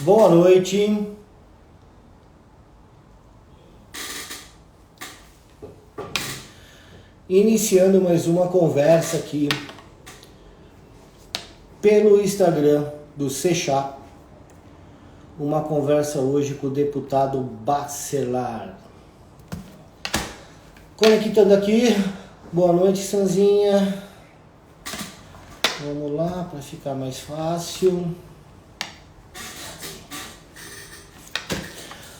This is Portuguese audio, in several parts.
Boa noite. Iniciando mais uma conversa aqui pelo Instagram do Seixá. Uma conversa hoje com o deputado Bacelar. Conectando aqui. Boa noite, Sanzinha. Vamos lá para ficar mais fácil.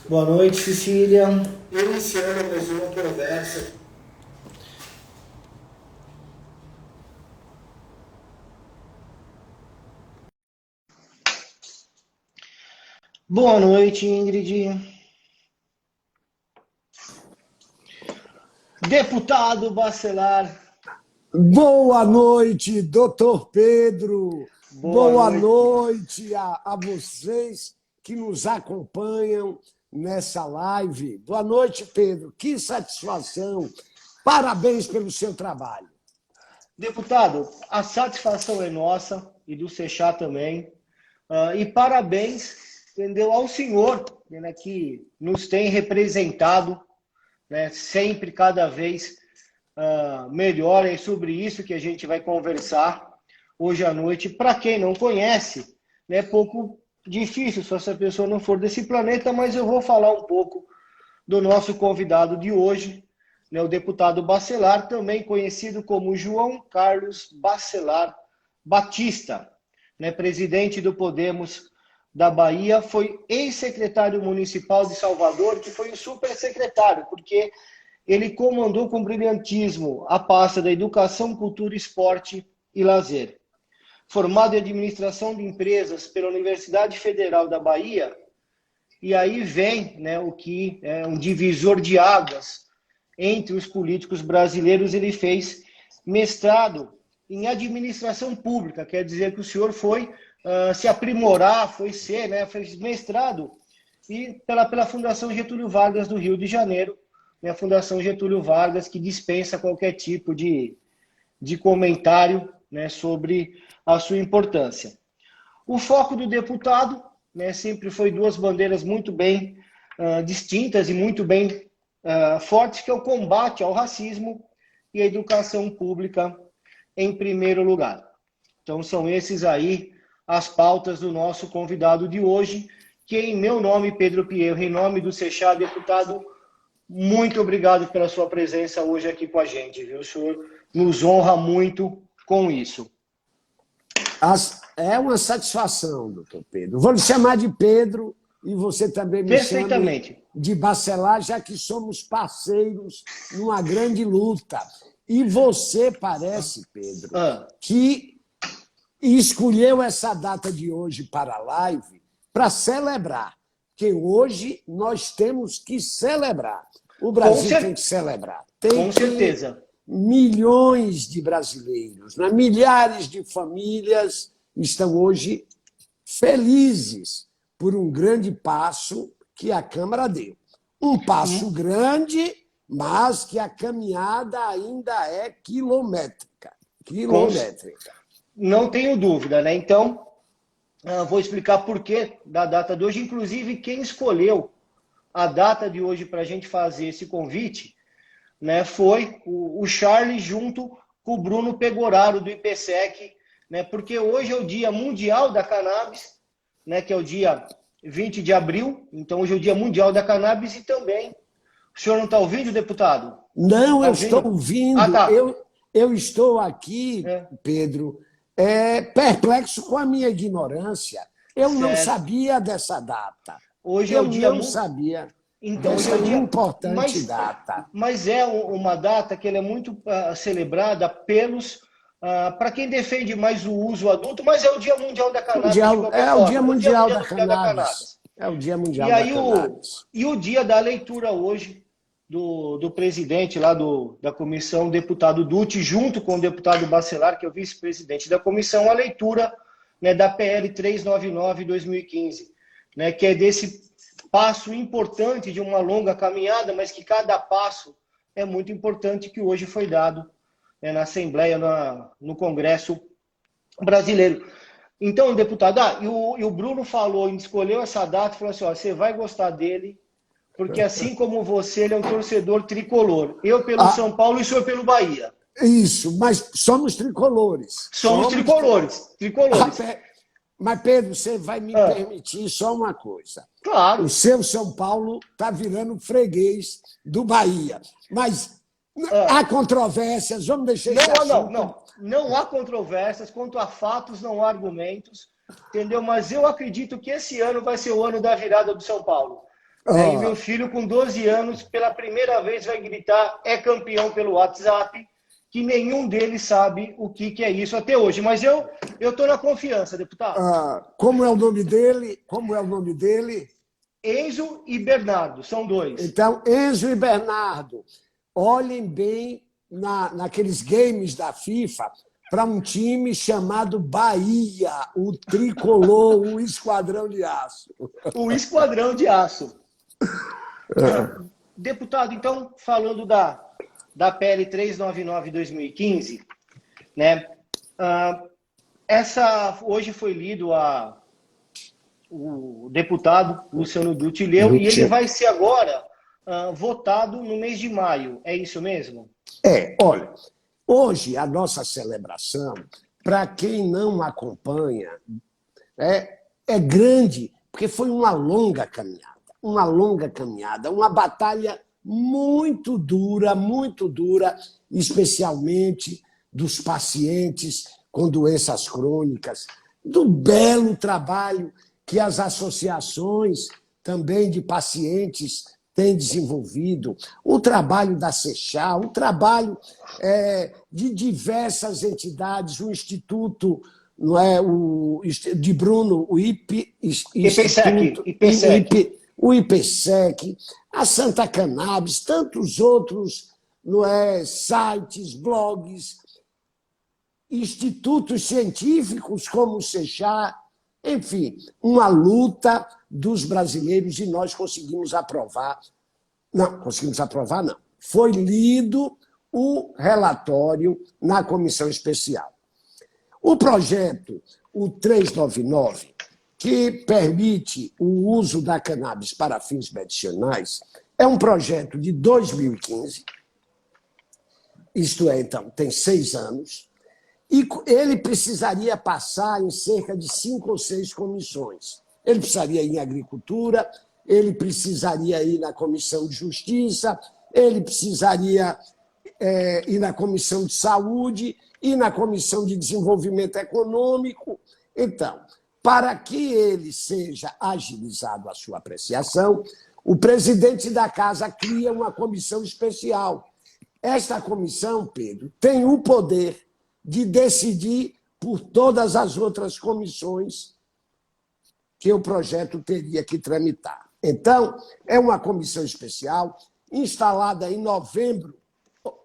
Boa noite, Cecília. Iniciando mais uma conversa. Boa noite, Ingrid. Deputado Bacelar. Boa noite, doutor Pedro. Boa Boa noite. noite a vocês que nos acompanham nessa live. Boa noite, Pedro. Que satisfação. Parabéns pelo seu trabalho. Deputado, a satisfação é nossa e do Seixá também. E parabéns, entendeu, ao senhor, né, que nos tem representado, né, sempre, cada vez melhor. É sobre isso que a gente vai conversar hoje à noite. Para quem não conhece, né, é pouco difícil se essa pessoa não for desse planeta, mas eu vou falar um pouco do nosso convidado de hoje, né, o deputado Bacelar, também conhecido como João Carlos Bacelar Batista, né, presidente do Podemos da Bahia, foi ex-secretário municipal de Salvador, que foi o supersecretário, porque ele comandou com brilhantismo a pasta da Educação, Cultura, Esporte e Lazer. Formado em Administração de Empresas pela Universidade Federal da Bahia, e aí vem, né, o que é um divisor de águas entre os políticos brasileiros. Ele fez mestrado em administração pública, quer dizer que o senhor foi se aprimorar, fez mestrado e pela Fundação Getúlio Vargas do Rio de Janeiro, né, a Fundação Getúlio Vargas, que dispensa qualquer tipo de comentário, né, sobre a sua importância. O foco do deputado, né, sempre foi duas bandeiras muito bem distintas e muito bem fortes, que é o combate ao racismo e a educação pública em primeiro lugar. Então são esses aí as pautas do nosso convidado de hoje, que em meu nome, Pedro Pierro, em nome do Seixá, deputado, muito obrigado pela sua presença hoje aqui com a gente, viu? O senhor nos honra muito com isso. É uma satisfação, doutor Pedro. Vou lhe chamar de Pedro e você também me chame Perfeitamente. de Bacelar, já que somos parceiros numa grande luta. E você parece, Pedro, que escolheu essa data de hoje para a live para celebrar, porque hoje nós temos que celebrar. O Brasil tem que celebrar. Com certeza. Milhões de brasileiros, né? Milhares de famílias estão hoje felizes por um grande passo que a Câmara deu. Um passo grande, mas que a caminhada ainda é quilométrica. Quilométrica. Não tenho dúvida, né? Então, vou explicar por que da data de hoje. Inclusive, quem escolheu a data de hoje para a gente fazer esse convite, né, foi o Charles junto com o Bruno Pegoraro, do IPSEC, né, porque hoje é o Dia Mundial da Cannabis, né, que é o dia 20 de abril. Então, hoje é o Dia Mundial da Cannabis e também... O senhor não está ouvindo, deputado? Não, Tá eu ouvindo? estou ouvindo. Ah, tá. Eu estou aqui, Pedro, perplexo com a minha ignorância. Eu não sabia dessa data. Hoje é Eu o dia... não sabia então, dessa importante data. Mas é uma data que ela é muito celebrada pelos... para quem defende mais o uso adulto, mas é o Dia Mundial da Cannabis de qualquer É o Dia forma. Mundial da Cannabis. É o Dia Mundial da Cannabis. E o dia da leitura hoje do presidente lá da comissão, o deputado Dutti, junto com o deputado Bacelar, que é o vice-presidente da comissão, a leitura, né, da PL 399/2015, né, que é desse passo importante de uma longa caminhada, mas que cada passo é muito importante, que hoje foi dado, né, na Assembleia, no Congresso brasileiro. Então, deputado, e o Bruno falou, escolheu essa data e falou assim, ó, você vai gostar dele, porque assim como você, ele é um torcedor tricolor. Eu pelo Ah, São Paulo e o senhor pelo Bahia. isso, mas somos tricolores. Somos tricolores, tricolores. Mas, Pedro, você vai me Ah, permitir só uma coisa. O claro. seu São Paulo está virando freguês do Bahia. Mas Ah, há controvérsias, vamos deixar esse não. assunto. Não há controvérsias, quanto a fatos, não há argumentos, entendeu? Mas eu acredito que esse ano vai ser o ano da virada do São Paulo. Né? E meu Ah, filho, com 12 anos, pela primeira vez vai gritar é campeão pelo WhatsApp, que nenhum deles sabe o que é isso até hoje. Mas eu estou na confiança, deputado. como é o nome dele? Como é o nome dele? Enzo e Bernardo, são dois. Então, Enzo e Bernardo, olhem bem naqueles games da FIFA para um time chamado Bahia, o tricolor, o esquadrão de aço. O Esquadrão de Aço. Deputado, então, falando da PL 399/2015, né? Hoje foi lido o deputado Luciano Dutti leu, e ele vai ser agora votado no mês de maio. É isso mesmo? Olha, hoje a nossa celebração, para quem não acompanha, é grande, porque foi uma longa caminhada, uma batalha muito dura, especialmente dos pacientes com doenças crônicas, do belo trabalho que as associações também de pacientes têm desenvolvido, o trabalho da SECHA, o trabalho de diversas entidades, o Instituto, não é, de Bruno, o Instituto, o IPSEC, a Santa Cannabis, tantos outros, não é, sites, blogs, institutos científicos como o SECHA, enfim, uma luta dos brasileiros, e nós conseguimos aprovar. Não, conseguimos aprovar, não. Foi lido o relatório na comissão especial. O projeto, o 399, que permite o uso da cannabis para fins medicinais, é um projeto de 2015, isto é, então, tem 6 anos, e ele precisaria passar em cerca de 5 ou 6 comissões. Ele precisaria ir em agricultura, ele precisaria ir na Comissão de Justiça, ele precisaria ir na Comissão de Saúde e na Comissão de Desenvolvimento Econômico. Então, para que ele seja agilizado a sua apreciação, o presidente da Casa cria uma comissão especial. Esta comissão, Pedro, tem o poder de decidir por todas as outras comissões que o projeto teria que tramitar. Então, é uma comissão especial instalada em novembro,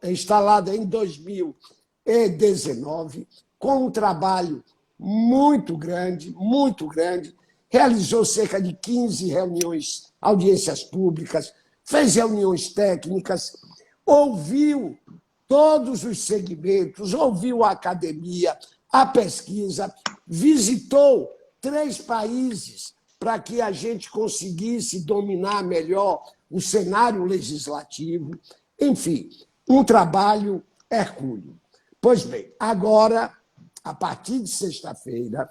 instalada em 2019, com um trabalho muito grande, realizou cerca de 15 reuniões, audiências públicas, fez reuniões técnicas, ouviu todos os segmentos, ouviu a academia, a pesquisa, visitou 3 países para que a gente conseguisse dominar melhor o cenário legislativo. Enfim, um trabalho hercúleo. Pois bem, agora, a partir de sexta-feira,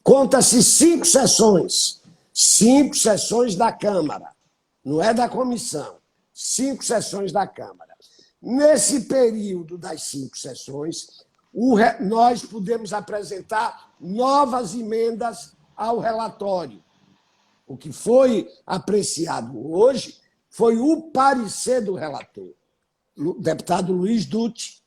conta-se 5 sessões. 5 sessões da Câmara, não é da comissão. 5 sessões da Câmara. Nesse período das 5 sessões, nós podemos apresentar novas emendas ao relatório. O que foi apreciado hoje foi o parecer do relator, o deputado Luiz Dutti,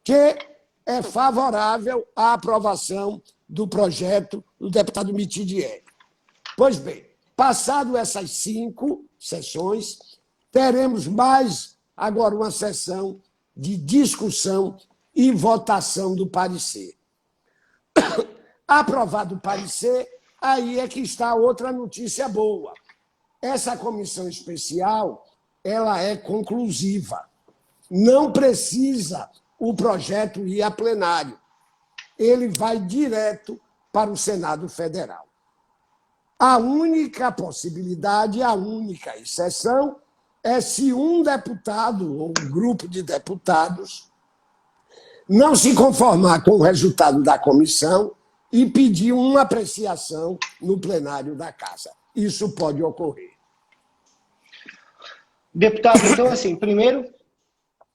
que é favorável à aprovação do projeto do deputado Mitidieri. Pois bem, passado essas 5 sessões, teremos mais agora uma sessão de discussão e votação do parecer. Aprovado o parecer, aí é que está outra notícia boa. Essa comissão especial, ela é conclusiva. Não precisa o projeto ir a plenário. ele vai direto para o Senado Federal. A única possibilidade, a única exceção, é se um deputado ou um grupo de deputados não se conformar com o resultado da comissão e pedir uma apreciação no plenário da Casa. Isso pode ocorrer. Deputado, então, assim, primeiro,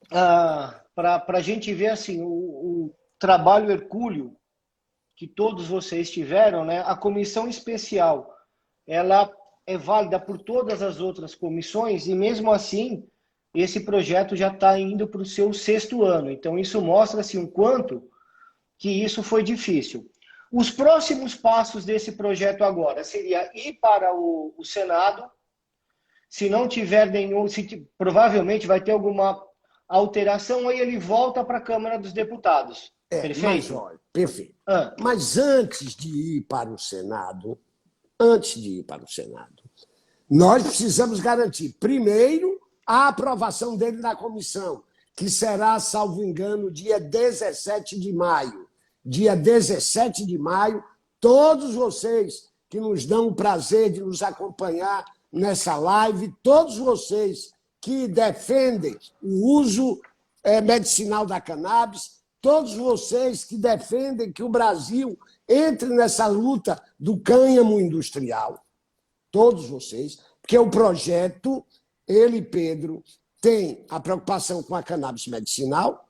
para a gente ver assim, o trabalho hercúleo que todos vocês tiveram, né? A comissão especial, ela é válida por todas as outras comissões e, mesmo assim, esse projeto já está indo para o seu 6º ano. Então, isso mostra assim, o quanto que isso foi difícil. Os próximos passos desse projeto agora seria ir para o Senado. Se não tiver nenhum, provavelmente vai ter alguma alteração, aí ele volta para a Câmara dos Deputados. Perfeito? Mas, olha, perfeito. Mas antes de ir para o Senado, nós precisamos garantir, primeiro, a aprovação dele na comissão, que será, salvo engano, dia 17 de maio. Dia 17 de maio, todos vocês que nos dão o prazer de nos acompanhar nessa live, todos vocês que defendem o uso medicinal da cannabis, todos vocês que defendem que o Brasil entre nessa luta do cânhamo industrial, todos vocês, porque o projeto, ele, Pedro, tem a preocupação com a cannabis medicinal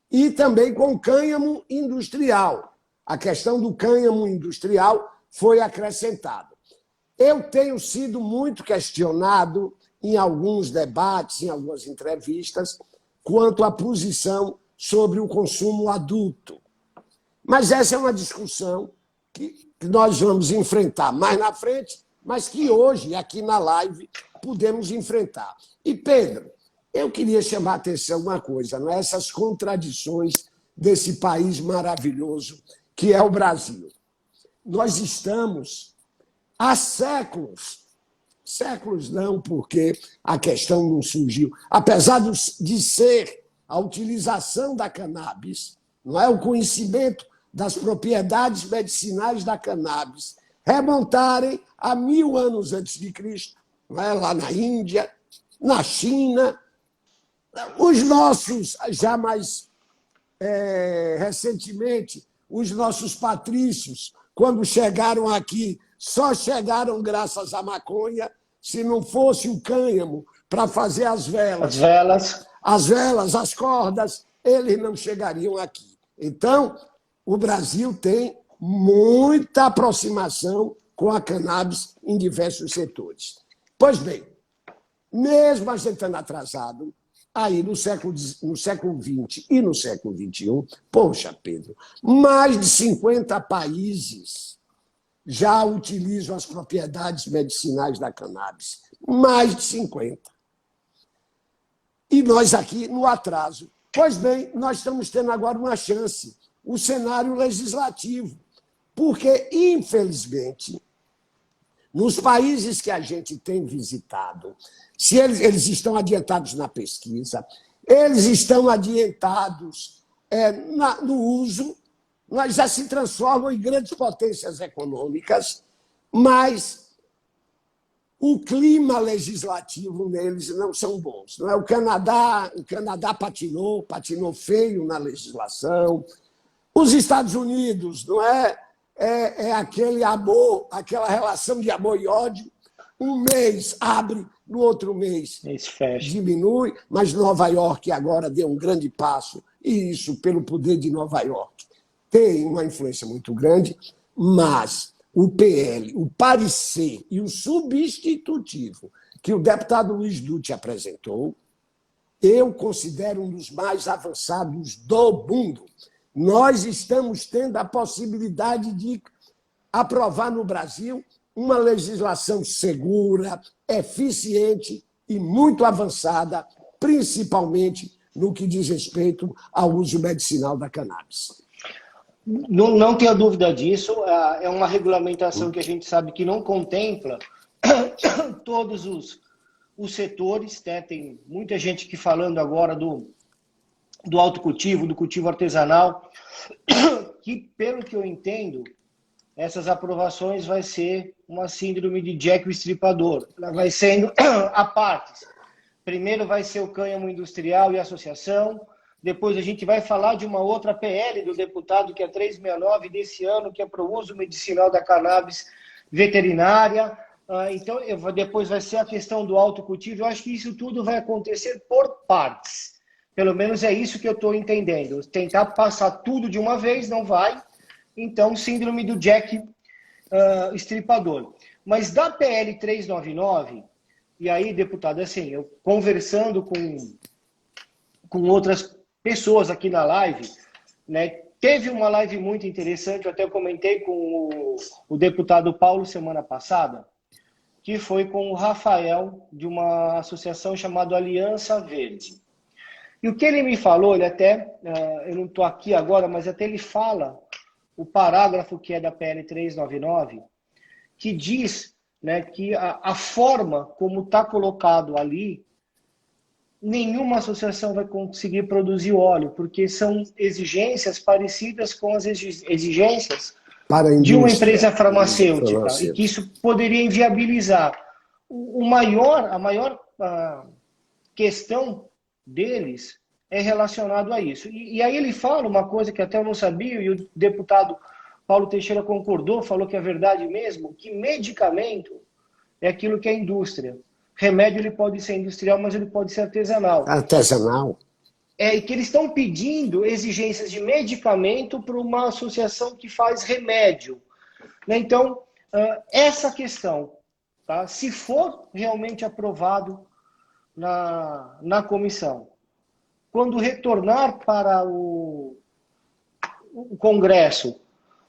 e também com o cânhamo industrial. A questão do cânhamo industrial foi acrescentada. Eu tenho sido muito questionado em alguns debates, em algumas entrevistas, quanto à posição sobre o consumo adulto. Mas essa é uma discussão que nós vamos enfrentar mais na frente, mas que hoje, aqui na live, podemos enfrentar. E, Pedro, eu queria chamar a atenção uma coisa, não é? Essas contradições desse país maravilhoso que é o Brasil. Nós estamos há séculos não, porque a questão não surgiu, apesar de ser a utilização da cannabis, não é, o conhecimento das propriedades medicinais da cannabis, remontarem a 1000 anos antes de Cristo, não é, lá na Índia, na China. Os nossos, já mais recentemente, os nossos patrícios, quando chegaram aqui, só chegaram graças à maconha. Se não fosse o cânhamo para fazer as velas, as cordas, eles não chegariam aqui. Então, o Brasil tem muita aproximação com a cannabis em diversos setores. Pois bem, mesmo a gente estando atrasado, aí no século XX e no século XXI, poxa, Pedro, mais de 50 países já utilizam as propriedades medicinais da cannabis. Mais de 50. E nós aqui no atraso. Pois bem, nós estamos tendo agora uma chance, o cenário legislativo. Porque, infelizmente, nos países que a gente tem visitado, se eles estão adiantados na pesquisa, eles estão adiantados no uso, nós já se transformam em grandes potências econômicas, mas o clima legislativo neles não são bons. Não é? O Canadá patinou feio na legislação. Os Estados Unidos, não é? É aquele amor, aquela relação de amor e ódio. Um mês abre, no outro mês diminui, mas Nova York agora deu um grande passo, e isso, pelo poder de Nova York, tem uma influência muito grande, mas o PL, o parecer e o substitutivo que o deputado Luiz Dutti apresentou, eu considero um dos mais avançados do mundo. Nós estamos tendo a possibilidade de aprovar no Brasil uma legislação segura, eficiente e muito avançada, principalmente no que diz respeito ao uso medicinal da cannabis. Não tenho dúvida disso. É uma regulamentação que a gente sabe que não contempla todos os setores, né? Tem muita gente que falando agora do autocultivo, do cultivo artesanal, que, pelo que eu entendo, essas aprovações vai ser uma síndrome de Jack o Estripador. Ela vai sendo a partes. Primeiro vai ser o cânhamo industrial e associação. Depois a gente vai falar de uma outra PL do deputado, que é 369 desse ano, que é para o uso medicinal da cannabis veterinária. Então, depois vai ser a questão do autocultivo. Eu acho que isso tudo vai acontecer por partes. Pelo menos é isso que eu estou entendendo. Tentar passar tudo de uma vez não vai. Então, síndrome do Jack Estripador. Mas da PL 399, e aí, deputado, assim, eu conversando com outras pessoas aqui na live, né? Teve uma live muito interessante, eu até comentei com o deputado Paulo semana passada, que foi com o Rafael, de uma associação chamada Aliança Verde. E o que ele me falou, ele até, eu não estou aqui agora, mas até ele fala o parágrafo que é da PL 399, que diz, né, que a forma como está colocado ali, nenhuma associação vai conseguir produzir óleo, porque são exigências parecidas com as exigências de uma empresa farmacêutica, e que isso poderia inviabilizar. A maior questão deles é relacionado a isso. E aí ele fala uma coisa que até eu não sabia, e o deputado Paulo Teixeira concordou, falou que é verdade mesmo, que medicamento é aquilo que é indústria. Remédio ele pode ser industrial, mas ele pode ser artesanal. Artesanal. E que eles estão pedindo exigências de medicamento para uma associação que faz remédio. Né? Então, essa questão, tá? Se for realmente aprovado na comissão, quando retornar para o Congresso,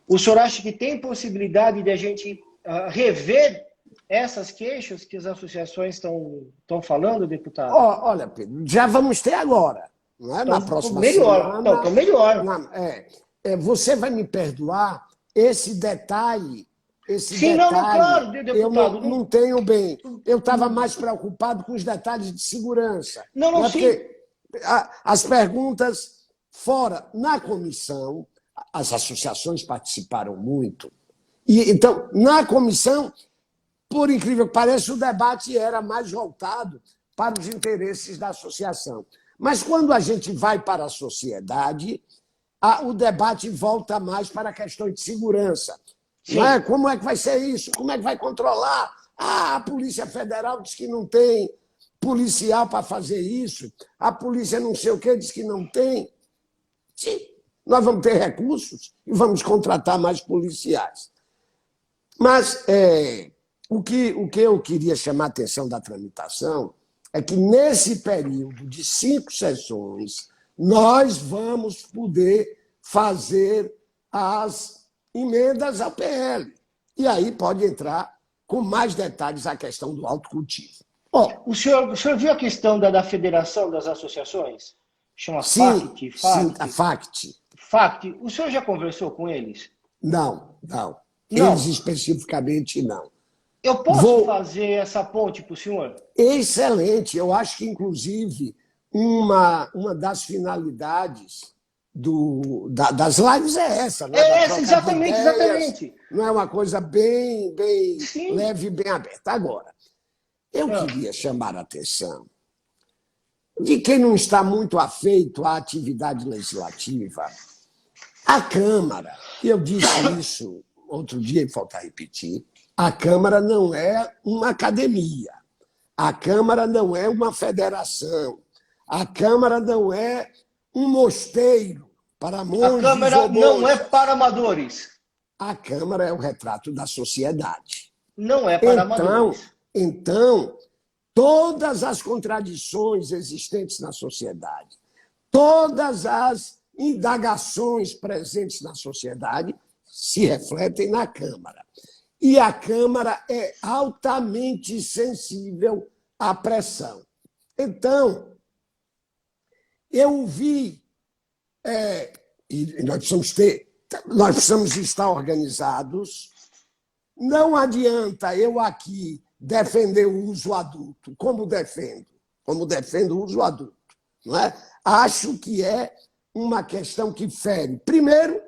o senhor acha que tem possibilidade de a gente rever essas queixas que as associações estão falando, deputado? Olha, Pedro, já vamos ter agora, não é? Então, na próxima semana. Então, melhor. Você vai me perdoar esse detalhe. Sim, claro, deputado. Eu não tenho bem. Eu estava mais preocupado com os detalhes de segurança. Não, sim. Porque as perguntas fora, na comissão, as associações participaram muito. E, então, na comissão, por incrível que pareça, o debate era mais voltado para os interesses da associação. Mas quando a gente vai para a sociedade, o debate volta mais para a questão de segurança. Não é? Como é que vai ser isso? Como é que vai controlar? A Polícia Federal diz que não tem policial para fazer isso. A polícia não sei o que diz que não tem. Sim, nós vamos ter recursos e vamos contratar mais policiais. Mas o que eu queria chamar a atenção da tramitação é que, nesse período de 5 sessões, nós vamos poder fazer as emendas à PL. E aí pode entrar com mais detalhes a questão do autocultivo. O senhor viu a questão da Federação das Associações? Chama FACT? Sim, a FACT. FACT. O senhor já conversou com eles? Não. Eles especificamente não. Eu posso fazer essa ponte para o senhor? Excelente. Eu acho que, inclusive, uma das finalidades das lives é essa. Né? Exatamente. Não é uma coisa bem leve, bem aberta. Agora, eu queria chamar a atenção de quem não está muito afeito à atividade legislativa. A Câmara, eu disse isso outro dia e falta repetir, a Câmara não é uma academia, a Câmara não é uma federação, a Câmara não é um mosteiro para monges. A Câmara não é para amadores. A Câmara é o retrato da sociedade. Não é para amadores. Então, todas as contradições existentes na sociedade, todas as indagações presentes na sociedade se refletem na Câmara. E a Câmara é altamente sensível à pressão. Então, eu vi, e nós precisamos estar organizados. Não adianta eu aqui defender o uso adulto, como defendo o uso adulto. Não é? Acho que é uma questão que fere, primeiro,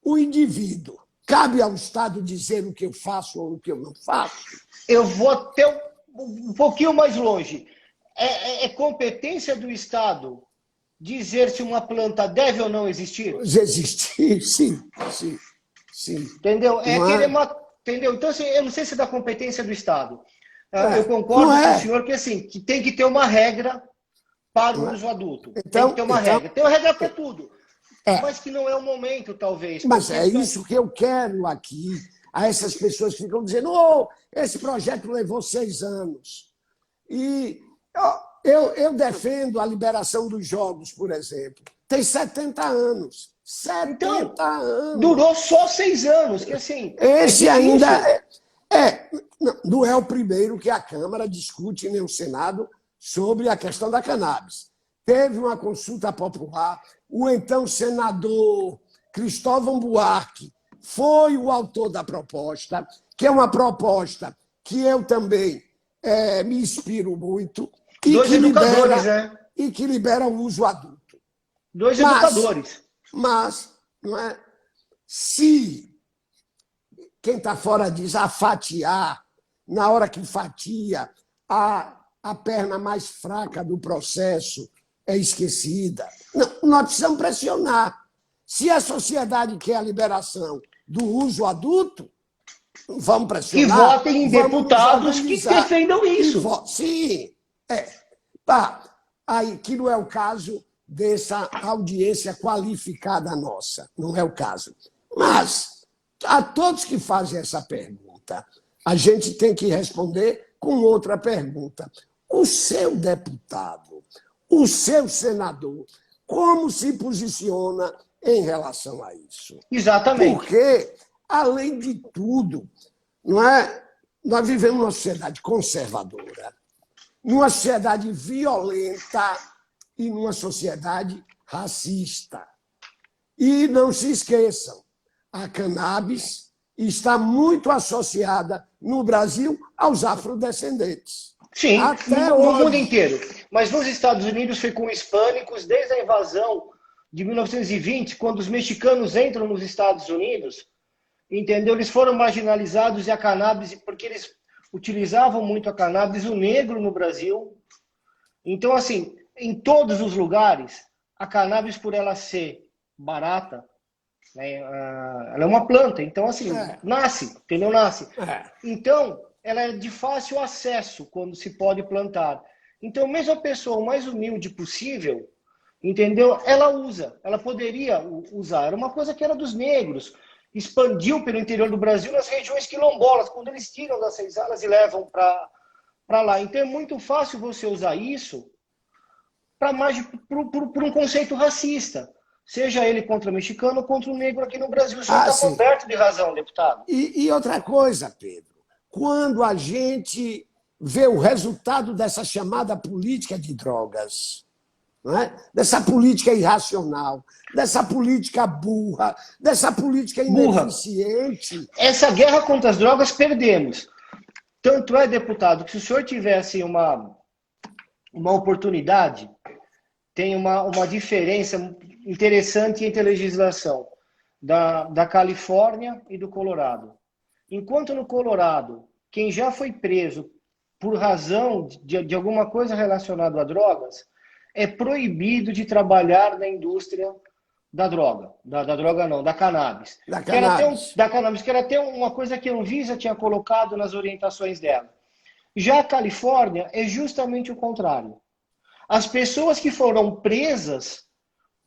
o indivíduo. Cabe ao Estado dizer o que eu faço ou o que eu não faço? Eu vou até um pouquinho mais longe. É competência do Estado dizer se uma planta deve ou não existir? Existir, sim, sim, sim. Entendeu? Não Entendeu? Então, assim, eu não sei se é da competência do Estado. é, Eu concordo não com o é, senhor que tem que ter uma regra para não o é. uso adulto. Tem que ter Então, uma regra. Tem uma regra para tudo. é, Mas que não é o momento, talvez. mas Porque é isso que eu quero aqui, a essas pessoas que ficam dizendo, oh, esse projeto levou 6 anos. E eu defendo a liberação dos jogos, por exemplo. Tem 70 anos. Então, 70 anos. durou só 6 anos, que assim, é Esse ainda difícil. não é o primeiro que a Câmara discute nem o Senado sobre a questão da cannabis. Teve uma consulta popular, o então senador Cristóvão Buarque foi o autor da proposta, que é uma proposta que eu também me inspiro muito Dois educadores, né? e que libera o uso adulto. Dois Mas, educadores. mas não é? Se quem está fora diz a fatiar, na hora que fatia, a perna mais fraca do processo é esquecida. Não, nós precisamos pressionar. Se a sociedade quer a liberação do uso adulto, vamos Que pressionar, votem em vamos nos deputados que organizar. defendam isso. Sim, Tá. Aí, que não é o caso dessa audiência qualificada nossa, não é o caso. Mas, a todos que fazem essa pergunta, a gente tem que responder com outra pergunta. O seu deputado, o seu senador, como se posiciona em relação a isso? Exatamente. Porque, além de tudo, não é? Nós vivemos numa sociedade conservadora, numa sociedade violenta e numa sociedade racista. E não se esqueçam, a cannabis está muito associada no Brasil aos afrodescendentes. Sim, Até no mundo hoje. inteiro. Mas nos Estados Unidos foi com hispânicos desde a invasão de 1920, quando os mexicanos entram nos Estados Unidos, entendeu? Eles foram marginalizados e a cannabis, porque eles utilizavam muito a cannabis, o negro no Brasil. Então, assim, em todos os lugares, a cannabis, por ela ser barata, né, ela é uma planta, então, assim, nasce, entendeu? Nasce. Então, ela é de fácil acesso quando se pode plantar. Então, mesmo a pessoa mais humilde possível, entendeu? Ela usa, ela poderia usar. Era uma coisa que era dos negros. Expandiu pelo interior do Brasil nas regiões quilombolas, quando eles tiram das senzalas e levam para lá. Então é muito fácil você usar isso por um conceito racista. Seja ele contra o mexicano ou contra o negro aqui no Brasil. O senhor está Sim. coberto de razão, deputado. E outra coisa, Pedro, quando a gente vê o resultado dessa chamada política de drogas, não é? Dessa política irracional, dessa política burra, dessa política ineficiente. Essa guerra contra as drogas perdemos. Tanto é, deputado, que se o senhor tivesse uma oportunidade, tem uma diferença interessante entre a legislação da Califórnia e do Colorado. Enquanto no Colorado, quem já foi preso por razão de alguma coisa relacionada a drogas, é proibido de trabalhar na indústria da droga. Da droga não, da cannabis. Da cannabis. Da cannabis, que era até uma coisa que a Anvisa tinha colocado nas orientações dela. Já a Califórnia é justamente o contrário. As pessoas que foram presas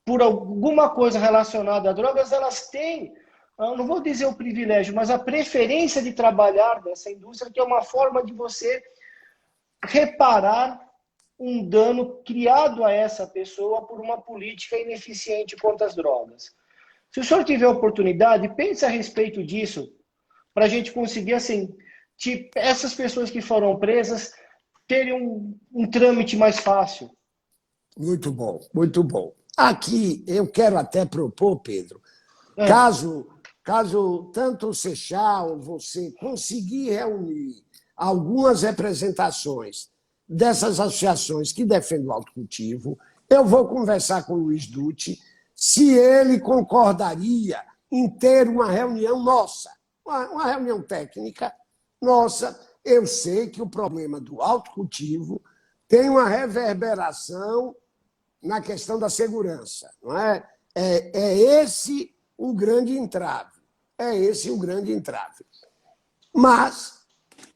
por alguma coisa relacionada a drogas, elas têm, não vou dizer o privilégio, mas a preferência de trabalhar nessa indústria, que é uma forma de você reparar um dano criado a essa pessoa por uma política ineficiente contra as drogas. Se o senhor tiver oportunidade, pense a respeito disso, para a gente conseguir, assim, essas pessoas que foram presas terem um trâmite mais fácil. Muito bom, muito bom. Aqui eu quero até propor, Pedro, caso tanto o Seixal, você conseguir reunir algumas representações dessas associações que defendem o autocultivo, eu vou conversar com o Luiz Dutti se ele concordaria em ter uma reunião nossa, uma reunião técnica nossa. Eu sei que o problema do autocultivo tem uma reverberação na questão da segurança, não é? É esse o grande entrave. É esse o grande entrave. Mas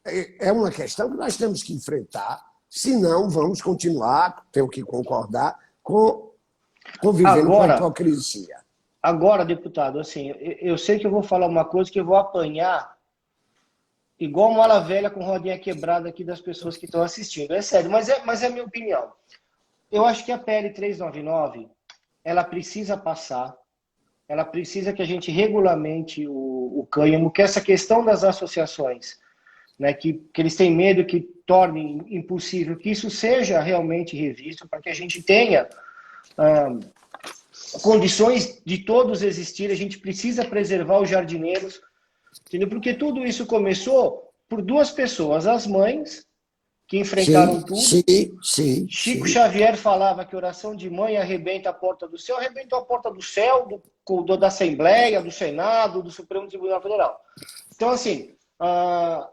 é uma questão que nós temos que enfrentar, senão vamos continuar, tenho que concordar, convivendo com a hipocrisia. Agora, deputado, assim, eu sei que eu vou falar uma coisa que eu vou apanhar igual mala velha com rodinha quebrada aqui das pessoas que estão assistindo. É sério, mas é a minha opinião. Eu acho que a PL 399, ela precisa passar, ela precisa que a gente regulamente o cânhamo, que essa questão das associações, né, que eles têm medo que torne impossível, que isso seja realmente revisto, para que a gente tenha condições de todos existir. A gente precisa preservar os jardineiros, entendeu? Porque tudo isso começou por duas pessoas, as mães, que enfrentaram tudo. Sim. Chico Xavier falava que oração de mãe arrebenta a porta do céu, arrebentou a porta do céu, da Assembleia, do Senado, do Supremo Tribunal Federal. Então, assim,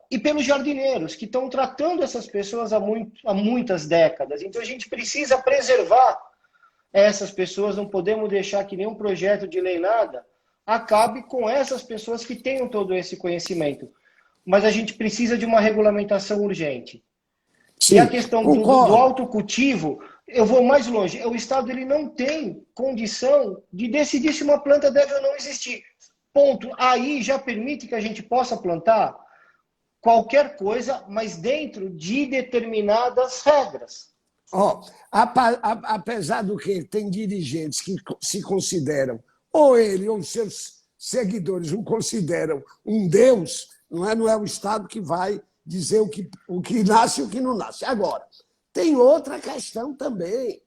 e pelos jardineiros, que estão tratando essas pessoas há muitas décadas. Então, a gente precisa preservar essas pessoas, não podemos deixar que nenhum projeto de lei nada acabe com essas pessoas que tenham todo esse conhecimento. Mas a gente precisa de uma regulamentação urgente. Sim, e a questão do autocultivo, eu vou mais longe. O Estado ele não tem condição de decidir se uma planta deve ou não existir. Ponto. Aí já permite que a gente possa plantar qualquer coisa, mas dentro de determinadas regras. Apesar do que tem dirigentes que se consideram, ou ele ou seus seguidores o consideram um Deus, não é o Estado que vai dizer o que nasce e o que não nasce. Agora, tem outra questão também.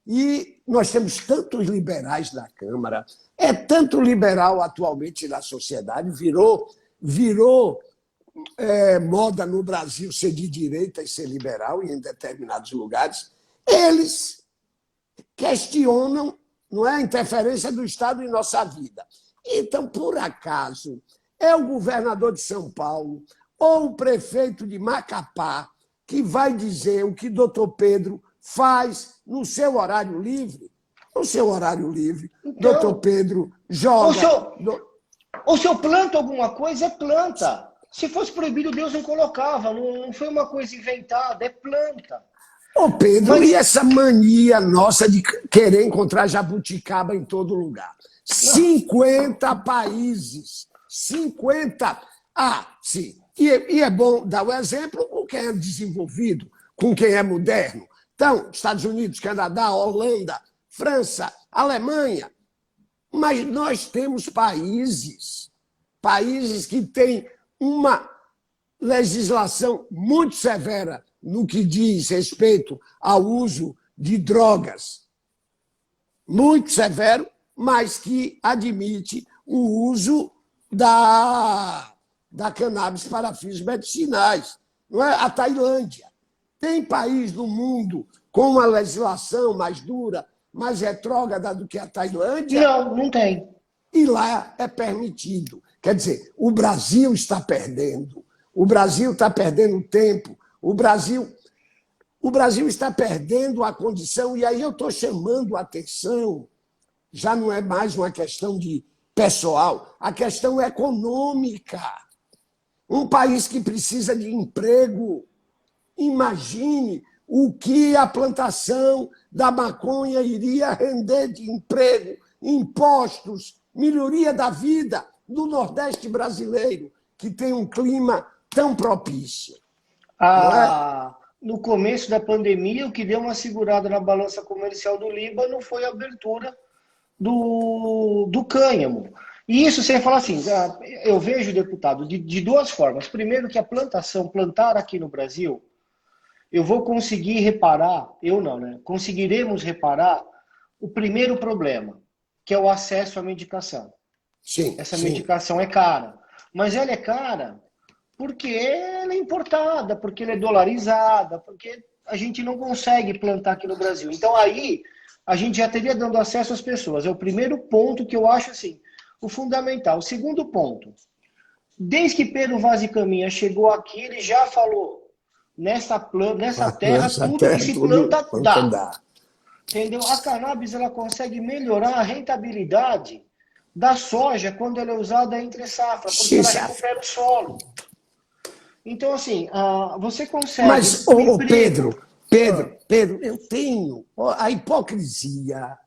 E nós temos tantos liberais na Câmara, tanto liberal atualmente na sociedade, virou moda no Brasil ser de direita e ser liberal em determinados lugares. Eles questionam, não é, a interferência do Estado em nossa vida. Então, por acaso, é o governador de São Paulo ou o prefeito de Macapá que vai dizer o que doutor Pedro faz no seu horário livre? No seu horário livre, então, doutor Pedro joga... Ou se eu planto alguma coisa, é planta. Se fosse proibido, Deus não colocava. Não foi uma coisa inventada, é planta. Ô Pedro, e essa mania nossa de querer encontrar jabuticaba em todo lugar? 50 países. 50. Sim. E é bom dar o exemplo com quem é desenvolvido, com quem é moderno. Então, Estados Unidos, Canadá, Holanda, França, Alemanha. Mas nós temos países que têm uma legislação muito severa no que diz respeito ao uso de drogas. Muito severo, mas que admite o uso da cannabis para fins medicinais. Não é? A Tailândia. Tem país no mundo com uma legislação mais dura, mais retrógrada do que a Tailândia? Não tem. E lá é permitido. Quer dizer, o Brasil está perdendo. O Brasil está perdendo tempo. O Brasil está perdendo a condição, e aí eu estou chamando a atenção, já não é mais uma questão de pessoal, a questão econômica. Um país que precisa de emprego, imagine o que a plantação da maconha iria render de emprego, impostos, melhoria da vida do Nordeste brasileiro, que tem um clima tão propício. No começo da pandemia, o que deu uma segurada na balança comercial do Líbano foi a abertura do cânhamo. E isso sem falar assim, eu vejo, deputado, de duas formas. Primeiro, que a plantar aqui no Brasil, eu vou conseguir reparar, conseguiremos reparar o primeiro problema, que é o acesso à medicação. Sim, Essa medicação é cara. Mas ela é cara porque ela é importada, porque ela é dolarizada, porque a gente não consegue plantar aqui no Brasil. Então aí a gente já teria dando acesso às pessoas. É o primeiro ponto que eu acho assim, o fundamental. O segundo ponto, desde que Pedro Vaz de Caminha chegou aqui, ele já falou, nessa terra, tudo que se planta dá. Entendeu? A cannabis ela consegue melhorar a rentabilidade da soja quando ela é usada entre safra, porque ela recupera o solo. Então, assim, você consegue... Mas, Pedro, eu tenho... A hipocrisia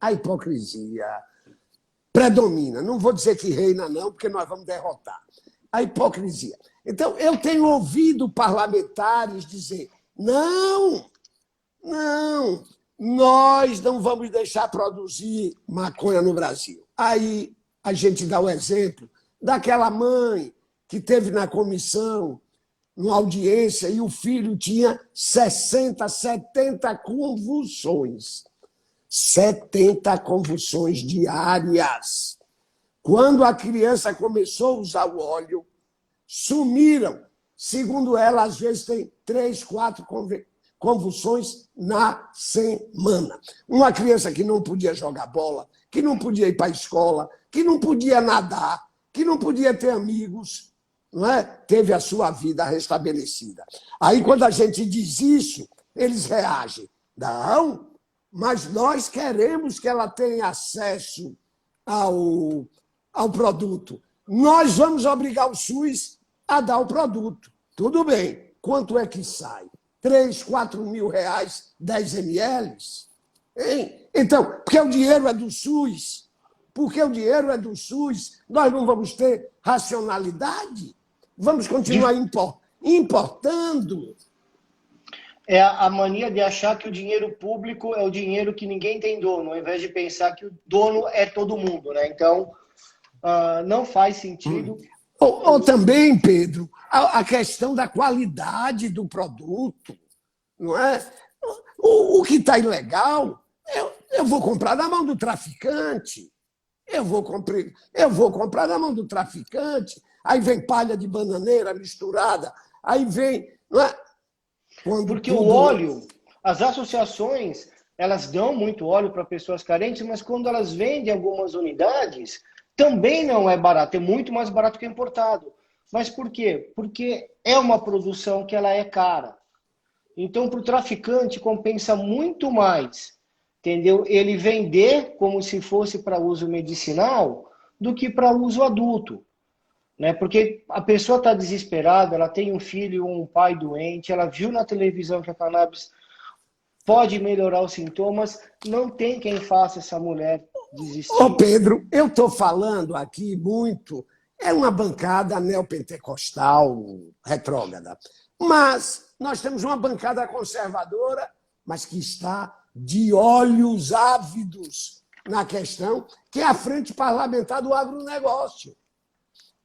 predomina. Não vou dizer que reina, não, porque nós vamos derrotar. A hipocrisia. Então, eu tenho ouvido parlamentares dizer, não, nós não vamos deixar produzir maconha no Brasil. Aí a gente dá o exemplo daquela mãe que teve na comissão, numa audiência, e o filho tinha 60, 70 convulsões. 70 convulsões diárias. Quando a criança começou a usar o óleo, sumiram. Segundo ela, às vezes tem 3, 4 convulsões na semana. Uma criança que não podia jogar bola, que não podia ir para a escola, que não podia nadar, que não podia ter amigos, não é? Teve a sua vida restabelecida. Aí, quando a gente diz isso, eles reagem. Não, mas nós queremos que ela tenha acesso ao produto. Nós vamos obrigar o SUS a dar o produto. Tudo bem. Quanto é que sai? 3, 4 mil reais, 10 ml? Hein? Então, porque o dinheiro é do SUS, nós não vamos ter racionalidade? Vamos continuar importando? É a mania de achar que o dinheiro público é o dinheiro que ninguém tem dono, ao invés de pensar que o dono é todo mundo, né? Então, não faz sentido. Ou também, Pedro, a questão da qualidade do produto, não é? O que está ilegal, eu vou comprar na mão do traficante. Eu vou comprar na mão do traficante. Aí vem palha de bananeira misturada, aí vem... Não é? Porque o óleo, as associações, elas dão muito óleo para pessoas carentes, mas quando elas vendem algumas unidades, também não é barato, é muito mais barato que importado. Mas por quê? Porque é uma produção que ela é cara. Então, para o traficante, compensa muito mais, entendeu? Ele vender como se fosse para uso medicinal do que para uso adulto. Né? Porque a pessoa está desesperada, ela tem um filho ou um pai doente, ela viu na televisão que a cannabis pode melhorar os sintomas, não tem quem faça essa mulher desistir. Ô Pedro, eu estou falando aqui muito, é uma bancada neopentecostal retrógrada, mas nós temos uma bancada conservadora, mas que está de olhos ávidos na questão, que é a Frente Parlamentar do Agronegócio.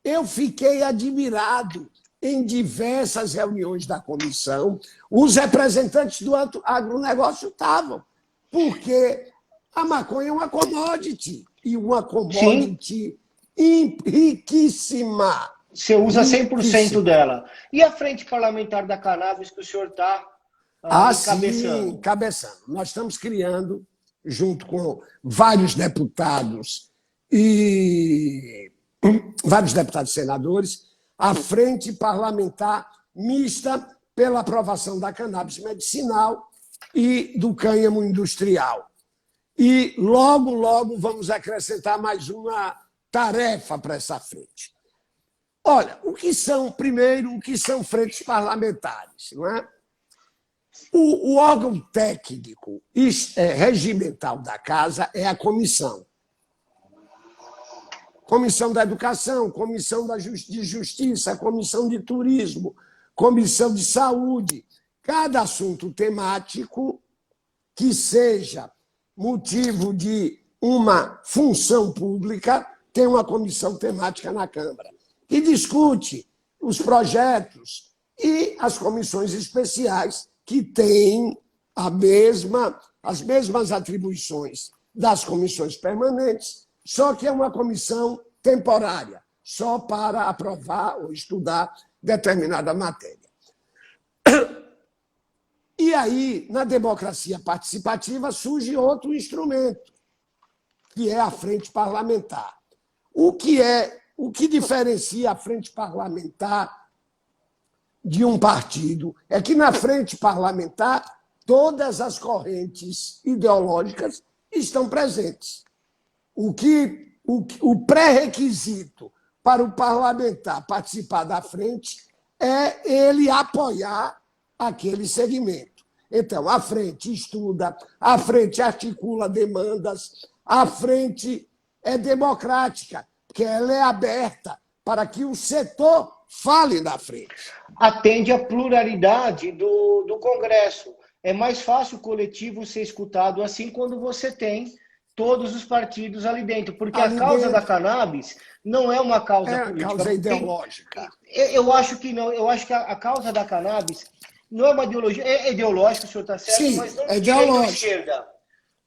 Eu fiquei admirado em diversas reuniões da comissão, os representantes do agronegócio estavam, porque a maconha é uma commodity, e uma commodity riquíssima. Você usa 100% dela. E a Frente Parlamentar da Cannabis que o senhor está encabeçando? Sim, encabeçando. Nós estamos criando, junto com vários deputados e vários deputados e senadores, a Frente Parlamentar Mista pela aprovação da cannabis medicinal e do cânhamo industrial. E logo, logo vamos acrescentar mais uma tarefa para essa frente. Olha, o que são frentes parlamentares? Não é? O órgão técnico regimental da Casa é a comissão. Comissão da Educação, Comissão de Justiça, Comissão de Turismo, Comissão de Saúde. Cada assunto temático que seja motivo de uma função pública tem uma comissão temática na Câmara, que discute os projetos e as comissões especiais que têm as mesmas atribuições das comissões permanentes, só que é uma comissão temporária, só para aprovar ou estudar determinada matéria. E aí, na democracia participativa, surge outro instrumento, que é a frente parlamentar. O que diferencia a frente parlamentar de um partido é que na frente parlamentar todas as correntes ideológicas estão presentes. O pré-requisito para o parlamentar participar da frente é ele apoiar aquele segmento. Então, a frente estuda, a frente articula demandas, a frente é democrática, porque ela é aberta para que o setor fale na frente. Atende à pluralidade do Congresso. É mais fácil o coletivo ser escutado assim quando você tem todos os partidos ali dentro, porque a causa da cannabis não é uma causa política. É uma causa ideológica. Eu acho que não. Eu acho que a causa da cannabis não é uma ideologia. É ideológico, o senhor está certo, sim, mas não é de direita ou esquerda.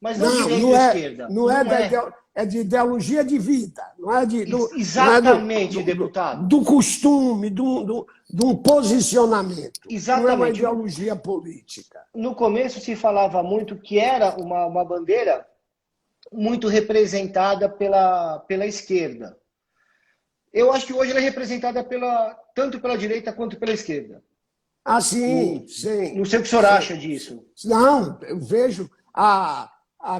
Mas não de direita ou esquerda. É de ideologia de vida. Não é de, exatamente, deputado. Do costume, de um posicionamento. Exatamente. Não é uma ideologia política. No começo se falava muito que era uma bandeira muito representada pela esquerda. Eu acho que hoje ela é representada tanto pela direita quanto pela esquerda. Ah, sim, sim. Não sei o que o senhor acha disso. Não, eu vejo a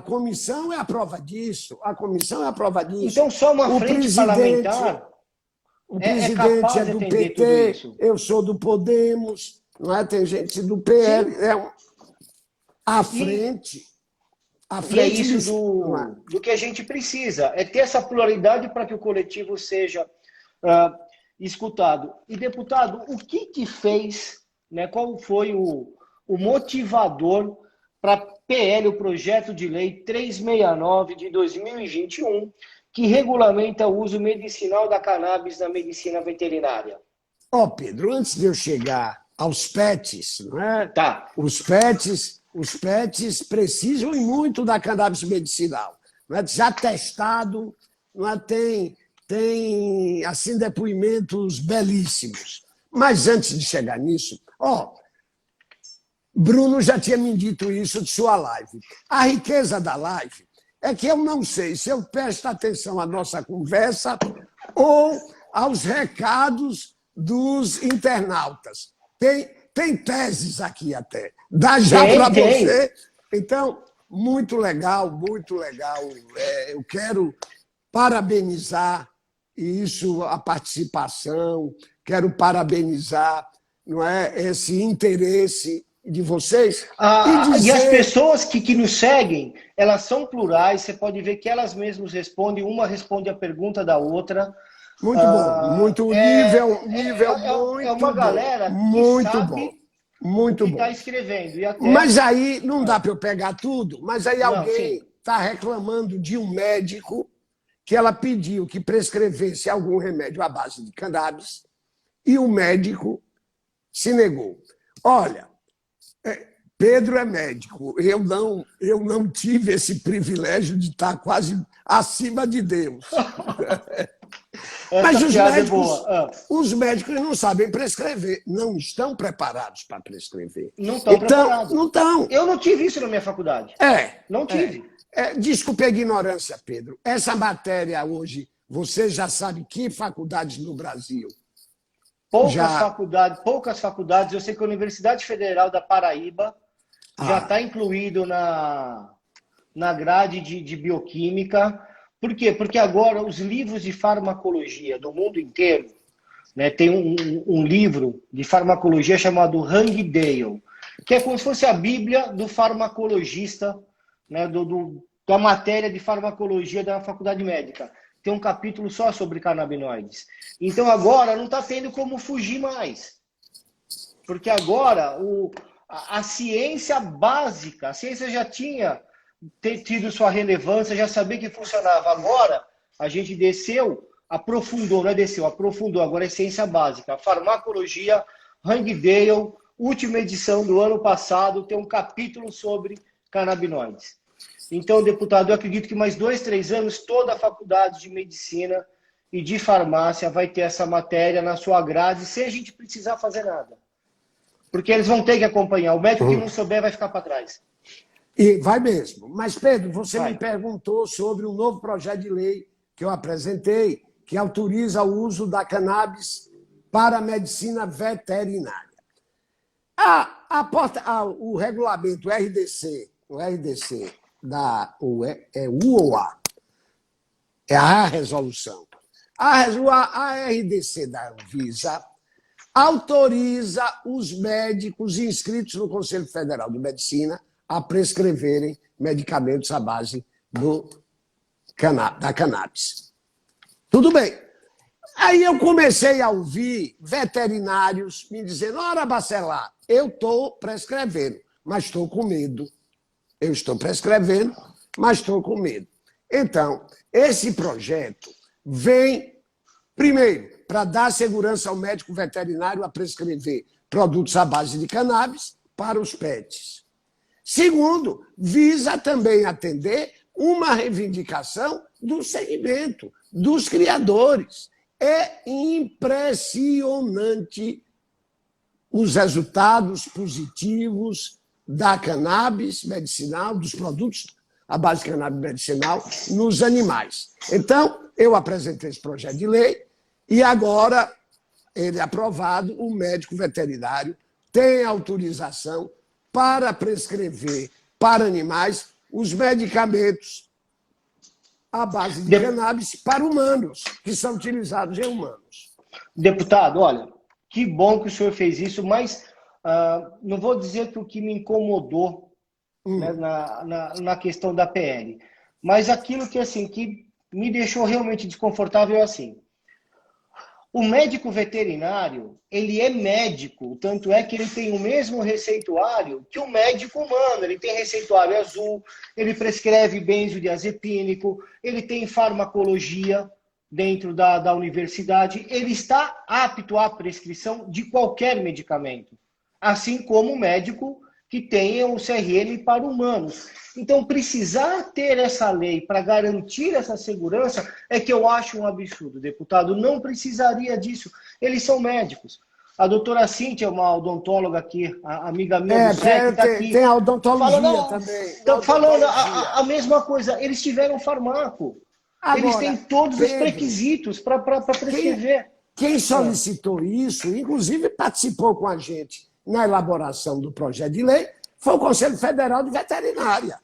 comissão é a prova disso. A comissão é a prova disso. Então, só uma frente parlamentar o presidente é do PT, eu sou do Podemos, não é? Tem gente do PL. A frente... E é isso do que a gente precisa, é ter essa pluralidade para que o coletivo seja escutado. E, deputado, o que fez, né, qual foi o motivador para PL, o projeto de lei 369 de 2021, que regulamenta o uso medicinal da cannabis na medicina veterinária? Pedro, antes de eu chegar aos PETs, não é? Tá. Os PETs precisam muito da cannabis medicinal. Não é? Já testado, não é? Tem assim, depoimentos belíssimos. Mas antes de chegar nisso, Bruno já tinha me dito isso de sua live. A riqueza da live é que eu não sei se eu presto atenção à nossa conversa ou aos recados dos internautas. Tem teses aqui até. Dá já para você. Então, muito legal, muito legal. Eu quero parabenizar a participação, quero parabenizar, não é, esse interesse de vocês. E as pessoas que nos seguem, elas são plurais, você pode ver que elas mesmas respondem, uma responde a pergunta da outra. Muito bom, muito nível muito é uma galera que muito sabe bom, o que está escrevendo. E até... Mas aí não dá para eu pegar tudo, mas aí alguém está reclamando de um médico que ela pediu que prescrevesse algum remédio à base de cannabis e o médico se negou. Olha, Pedro é médico, eu não tive esse privilégio de estar quase acima de Deus. Mas os médicos não sabem prescrever, não estão preparados para prescrever. Não estão preparados. Não estão. Eu não tive isso na minha faculdade. Não tive. Desculpe a ignorância, Pedro. Essa matéria hoje, você já sabe que faculdades no Brasil? Poucas faculdades. Eu sei que a Universidade Federal da Paraíba já está incluído na grade de bioquímica. Por quê? Porque agora os livros de farmacologia do mundo inteiro, né, tem um livro de farmacologia chamado Hangdale, que é como se fosse a Bíblia do farmacologista, né, da matéria de farmacologia da faculdade médica. Tem um capítulo só sobre canabinoides. Então agora não está tendo como fugir mais. Porque agora a ciência básica, a ciência já tinha tido sua relevância, já sabia que funcionava. Agora a gente aprofundou, agora é ciência básica. A farmacologia, Hangdale, última edição do ano passado, tem um capítulo sobre canabinoides. Então, deputado, eu acredito que mais 2, 3 anos, toda a faculdade de medicina e de farmácia vai ter essa matéria na sua grade, sem a gente precisar fazer nada. Porque eles vão ter que acompanhar. O médico que não souber vai ficar para trás. E vai mesmo. Mas, Pedro, você me perguntou sobre um novo projeto de lei que eu apresentei, que autoriza o uso da cannabis para a medicina veterinária. O regulamento o RDC é UOA, é a resolução. A RDC da Anvisa autoriza os médicos inscritos no Conselho Federal de Medicina a prescreverem medicamentos à base da cannabis. Tudo bem. Aí eu comecei a ouvir veterinários me dizendo: ora, Bacelar, eu estou prescrevendo, mas estou com medo. Eu estou prescrevendo, mas estou com medo. Então, esse projeto vem, primeiro, para dar segurança ao médico veterinário a prescrever produtos à base de cannabis para os pets. Segundo, visa também atender uma reivindicação do segmento, dos criadores. É impressionante os resultados positivos da cannabis medicinal, dos produtos à base de cannabis medicinal nos animais. Então, eu apresentei esse projeto de lei e agora, ele é aprovado, o médico veterinário tem autorização para prescrever para animais os medicamentos à base de cannabis para humanos, que são utilizados em humanos. Deputado, olha, que bom que o senhor fez isso, mas não vou dizer que o que me incomodou né, na questão da PL, mas aquilo que, assim, que me deixou realmente desconfortável é assim. O médico veterinário, ele é médico, tanto é que ele tem o mesmo receituário que o médico humano. Ele tem receituário azul, ele prescreve benzodiazepínico, ele tem farmacologia dentro da universidade. Ele está apto à prescrição de qualquer medicamento, assim como o médico que tem o CRM para humanos. Então, precisar ter essa lei para garantir essa segurança é que eu acho um absurdo, deputado. Não precisaria disso. Eles são médicos. A doutora Cíntia, uma odontóloga aqui, a amiga minha do SEC, está aqui. Tem a odontologia também. Estão falando a mesma coisa. Eles tiveram farmaco. Agora, eles têm todos os requisitos para prescrever. Quem solicitou isso, inclusive participou com a gente na elaboração do projeto de lei, foi o Conselho Federal de Veterinária.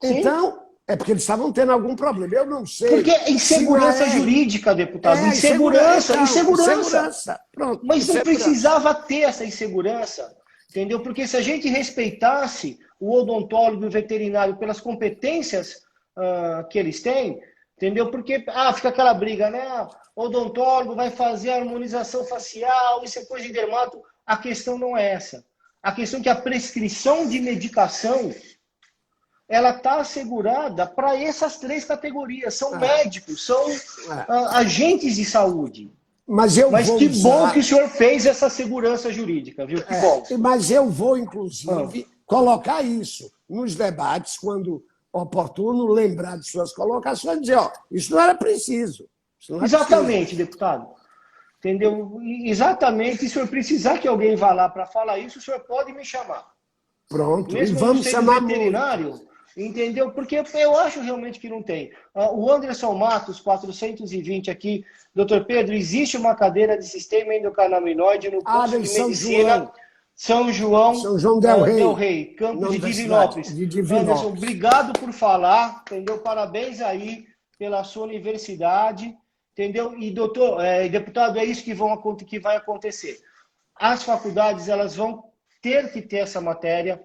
Sim. Então, é porque eles estavam tendo algum problema. Eu não sei. Porque é insegurança jurídica, deputado. Insegurança. Pronto, mas não precisava ter essa insegurança, entendeu? Porque se a gente respeitasse o odontólogo e o veterinário pelas competências que eles têm, entendeu? Porque fica aquela briga, né? O odontólogo vai fazer a harmonização facial, isso é coisa de dermato. A questão não é essa. A questão é que a prescrição de medicação ela está assegurada para essas três categorias. São médicos, são agentes de saúde. Mas que bom que o senhor fez essa segurança jurídica, viu? Que bom. Mas eu vou, inclusive, colocar isso nos debates, quando oportuno, lembrar de suas colocações e dizer, isso não era preciso. Exatamente, deputado. Entendeu? Exatamente. E se o senhor precisar que alguém vá lá para falar isso, o senhor pode me chamar. Pronto, mesmo e vamos chamar veterinário, muito. Entendeu? Porque eu acho realmente que não tem. O Anderson Matos, 420 aqui. Doutor Pedro, existe uma cadeira de sistema endocannabinoide no curso de medicina São João del Rei, campus de Divinópolis. Anderson, obrigado por falar, entendeu? Parabéns aí pela sua universidade, entendeu? E, deputado, é isso que vai acontecer. As faculdades, elas vão ter que ter essa matéria.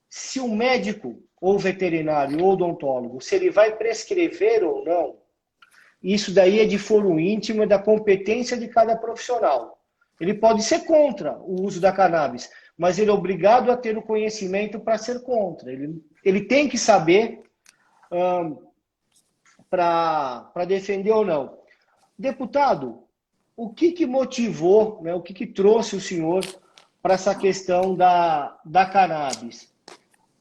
Se o médico, ou veterinário, ou odontólogo, se ele vai prescrever ou não, isso daí é de foro íntimo, é da competência de cada profissional. Ele pode ser contra o uso da cannabis, mas ele é obrigado a ter o conhecimento para ser contra. Ele tem que saber para defender ou não. Deputado, o que motivou, né, o que trouxe o senhor para essa questão da cannabis?